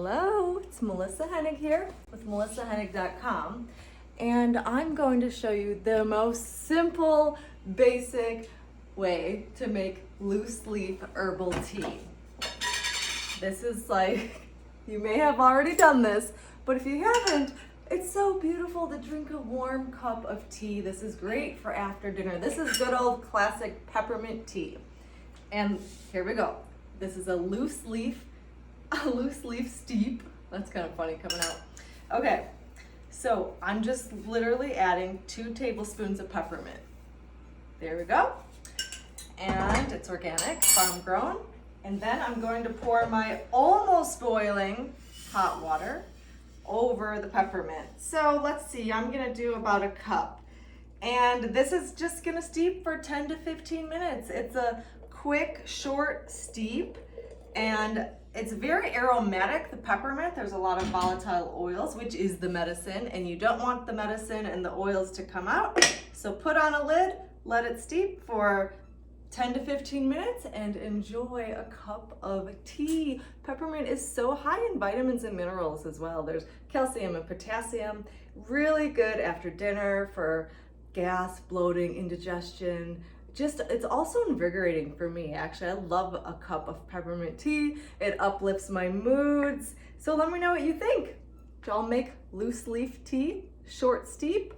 Hello, it's Melissa Henig here with melissahenig.com, and I'm going to show you the most simple, basic way to make loose leaf herbal tea. This is like, you may have already done this, but if you haven't, it's so beautiful to drink a warm cup of tea. This is great for after dinner. This is good old classic peppermint tea. And here we go. This is a loose leaf steep. That's kind of funny coming out. Okay, so I'm just literally adding 2 tablespoons of peppermint. There we go. And it's organic, farm grown. And then I'm going to pour my almost boiling hot water over the peppermint. So let's see, I'm gonna do about a cup. And this is just gonna steep for 10 to 15 minutes. It's a quick, short steep, and it's very aromatic, the peppermint. There's a lot of volatile oils, which is the medicine, and you don't want the medicine and the oils to come out. So put on a lid, let it steep for 10 to 15 minutes, and enjoy a cup of tea. Peppermint is so high in vitamins and minerals as well. There's calcium and potassium. Really good after dinner for gas, bloating, indigestion. It's also invigorating for me. Actually, I love a cup of peppermint tea. It uplifts my moods. So let me know what you think. Y'all make loose leaf tea, short steep?